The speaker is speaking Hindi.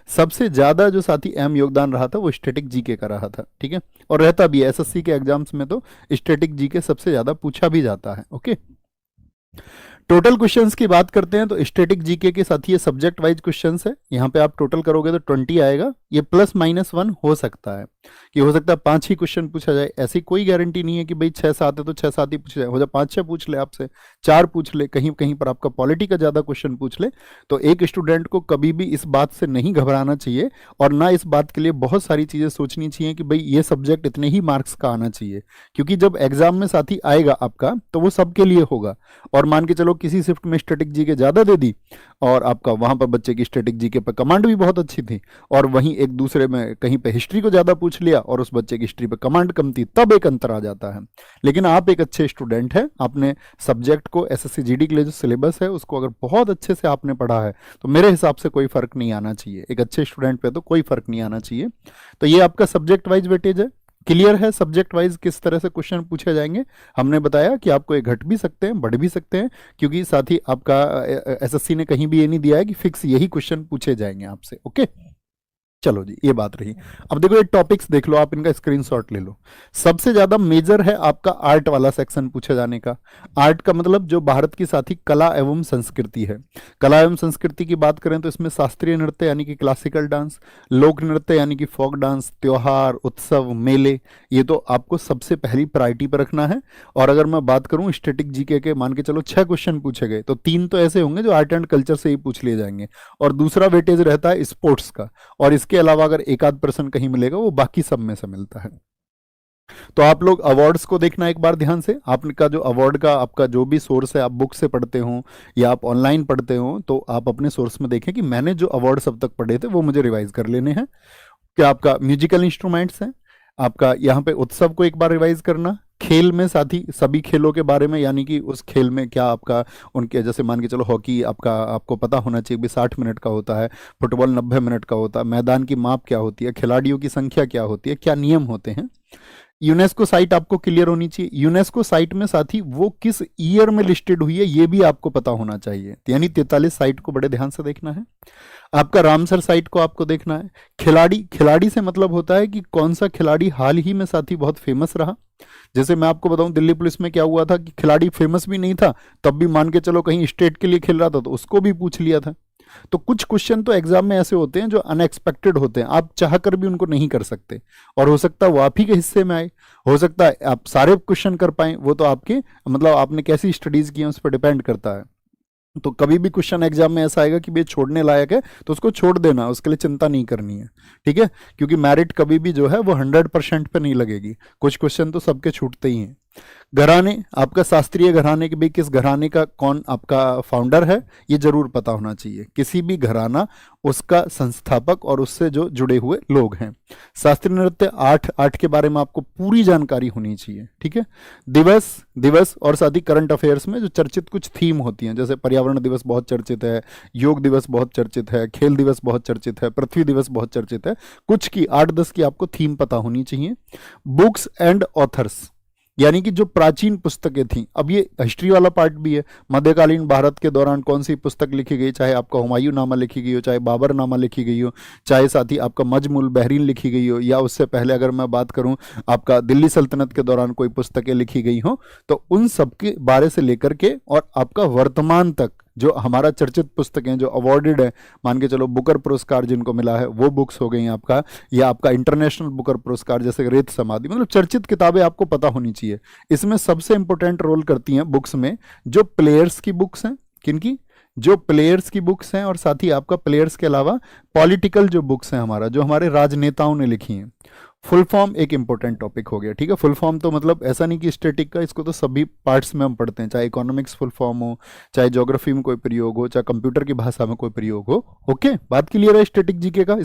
सबसे ज्यादा जो साथी अहम योगदान रहा था वो स्टैटिक जीके का रहा था, ठीक है, और रहता भी है एसएससी के एग्जाम्स में, तो स्टैटिक जीके सबसे ज्यादा पूछा भी जाता है। ओके, टोटल क्वेश्चंस की बात करते हैं तो स्टैटिक जीके के साथ ये सब्जेक्ट वाइज क्वेश्चंस है। यहाँ पे आप टोटल करोगे तो 20 आएगा। ये +-1 हो सकता है कि हो सकता है 5 ही क्वेश्चन पूछा जाए, ऐसी कोई गारंटी नहीं है कि भाई 6-7 है तो 6-7 ही पूछा जाए, हो जाए 5-6 पूछ ले आपसे, 4 पूछ ले, कहीं कहीं पर आपका पॉलिटी का ज्यादा क्वेश्चन पूछ ले। तो एक स्टूडेंट को कभी भी इस बात से नहीं घबराना चाहिए और ना इस बात के लिए बहुत सारी चीजें सोचनी चाहिए कि भाई ये सब्जेक्ट इतने ही मार्क्स का आना चाहिए, क्योंकि जब एग्जाम में साथी आएगा आपका तो वो सबके लिए होगा। और मान के चलो किसी शिफ्ट में स्टैटिक जीके ज्यादा दे दी और आपका वहां पर बच्चे की स्टैटिक जीके पर कमांड भी बहुत अच्छी थी, और वहीं एक दूसरे में कहीं पे हिस्ट्री को ज्यादा पूछ लिया और उस बच्चे की हिस्ट्री पे कमांड कम थी, तब एक अंतर आ जाता है। लेकिन आप एक अच्छे स्टूडेंट हैं, आपने सब्जेक्ट को एसएससी जीडी के लिए जो सिलेबस है उसको अगर बहुत अच्छे से आपने पढ़ा है तो मेरे हिसाब से कोई फर्क नहीं आना चाहिए, एक अच्छे स्टूडेंट पे तो कोई फर्क नहीं आना चाहिए। तो ये आपका सब्जेक्ट वाइज वेटेज है। क्लियर है सब्जेक्ट वाइज किस तरह से क्वेश्चन पूछे जाएंगे? हमने बताया कि आपको ये घट भी सकते हैं, बढ़ भी सकते हैं, क्योंकि साथ ही आपका एसएससी ने कहीं भी ये नहीं दिया है कि फिक्स यही क्वेश्चन पूछे जाएंगे आपसे। ओके, चलो जी, ये बात रही। अब देखो ये टॉपिक्स देख लो, आप इनका स्क्रीनशॉट ले लो। सबसे ज्यादा मेजर है आपका आर्ट वाला सेक्शन पूछे जाने का। आर्ट का मतलब जो भारत की साथी कला एवं संस्कृति है। कला एवं संस्कृति की बात करें तो इसमें शास्त्रीय नृत्य यानी कि क्लासिकल डांस, लोक नृत्य यानी कि फोक डांस, त्योहार, उत्सव, मेले, ये तो आपको सबसे पहली प्रायोरिटी पर रखना है। और अगर मैं बात करूं स्टैटिक जीके के, मान के चलो 6 क्वेश्चन पूछे गए तो 3 तो ऐसे होंगे जो आर्ट एंड कल्चर से ही पूछ लिए जाएंगे, और दूसरा वेटेज रहता है स्पोर्ट्स का, और इसके अलावा अगर एक आध % कहीं मिलेगा वो बाकी सब में से मिलता है। तो आप लोग अवार्ड्स को देखना एक बार ध्यान से। आपका जो अवार्ड का आपका जो भी सोर्स है, आप बुक से पढ़ते हो या आप ऑनलाइन पढ़ते हो, तो आप अपने सोर्स में देखें कि मैंने जो अवार्ड्स अब तक पढ़े थे वो मुझे रिवाइज कर लेने हैं। क्या आपका म्यूजिकल इंस्ट्रूमेंट्स है, आपका यहाँ पे उत्सव को एक बार रिवाइज करना, खेल में साथी सभी खेलों के बारे में, यानी कि उस खेल में क्या आपका उनके, जैसे मान के चलो हॉकी आपका आपको पता होना चाहिए भी 60 मिनट का होता है, फुटबॉल 90 मिनट का होता है, मैदान की माप क्या होती है, खिलाड़ियों की संख्या क्या होती है, क्या नियम होते हैं। यूनेस्को साइट आपको क्लियर होनी चाहिए। यूनेस्को साइट में साथी वो किस ईयर में लिस्टेड हुई है ये भी आपको पता होना चाहिए, यानी 43 साइट को बड़े ध्यान से देखना है। आपका रामसर साइट को आपको देखना है। खिलाड़ी, खिलाड़ी से मतलब होता है कि कौन सा खिलाड़ी हाल ही में साथी बहुत फेमस रहा। जैसे मैं आपको बताऊं दिल्ली पुलिस में क्या हुआ था कि खिलाड़ी फेमस भी नहीं था, तब भी मान के चलो कहीं स्टेट के लिए खेल रहा था तो उसको भी पूछ लिया था। तो कुछ क्वेश्चन तो एग्जाम में ऐसे होते हैं जो अनएक्सपेक्टेड होते हैं, आप चाह कर भी उनको नहीं कर सकते, और हो सकता है वो आप ही के हिस्से में आए, हो सकता है आप सारे क्वेश्चन कर पाए, वो तो आपके मतलब आपने कैसी स्टडीज की है उस पर डिपेंड करता है। तो कभी भी क्वेश्चन एग्जाम में ऐसा आएगा कि भाई छोड़ने लायक है तो उसको छोड़ देना, उसके लिए चिंता नहीं करनी है, ठीक है, क्योंकि मेरिट कभी भी जो है वो 100% पे नहीं लगेगी, कुछ क्वेश्चन तो सबके छूटते ही हैं। घराने, आपका शास्त्रीय घराने के भी किस घराने का कौन आपका फाउंडर है ये जरूर पता होना चाहिए। किसी भी घराना, उसका संस्थापक और उससे जो जुड़े हुए लोग हैं। शास्त्रीय नृत्य 8 के बारे में आपको पूरी जानकारी होनी चाहिए, ठीक है। दिवस, दिवस और साथ ही करंट अफेयर्स में जो चर्चित कुछ थीम होती हैं, जैसे पर्यावरण दिवस बहुत चर्चित है, योग दिवस बहुत चर्चित है, खेल दिवस बहुत चर्चित है, पृथ्वी दिवस बहुत चर्चित है, कुछ की 8-10 की आपको थीम पता होनी चाहिए। बुक्स एंड ऑथर्स, यानी कि जो प्राचीन पुस्तकें थीं, अब ये हिस्ट्री वाला पार्ट भी है, मध्यकालीन भारत के दौरान कौन सी पुस्तक लिखी गई, चाहे आपका हुमायूं नामा लिखी गई हो, चाहे बाबर नामा लिखी गई हो, चाहे साथ ही आपका मजमुल बहरीन लिखी गई हो, या उससे पहले अगर मैं बात करूं आपका दिल्ली सल्तनत के दौरान कोई पुस्तकें लिखी गई हो, तो उन सब के बारे से लेकर के और आपका वर्तमान तक जो हमारा चर्चित पुस्तकें जो अवार्डेड है, मान के चलो बुकर पुरस्कार जिनको मिला है वो बुक्स हो गई आपका, या आपका इंटरनेशनल बुकर पुरस्कार जैसे रेत समाधि, मतलब चर्चित किताबें आपको पता होनी चाहिए। इसमें सबसे इंपॉर्टेंट रोल करती हैं बुक्स में जो प्लेयर्स की बुक्स हैं, किनकी, जो प्लेयर्स की बुक्स हैं, और साथ ही आपका प्लेयर्स के अलावा पॉलिटिकल जो बुक्स हैं हमारा, जो हमारे राजनेताओं ने लिखी हैं। फुल फॉर्म एक इंपॉर्टेंट टॉपिक हो गया, ठीक है। फुल फॉर्म तो मतलब ऐसा नहीं कि स्टैटिक का, इसको तो सभी पार्ट्स में हम पढ़ते हैं, चाहे इकोनॉमिक्स फुल फॉर्म हो, चाहे ज्योग्राफी में कोई प्रयोग हो, चाहे कंप्यूटर की भाषा में कोई प्रयोग हो। ओके, बात क्लियर है स्टैटिक जीके का।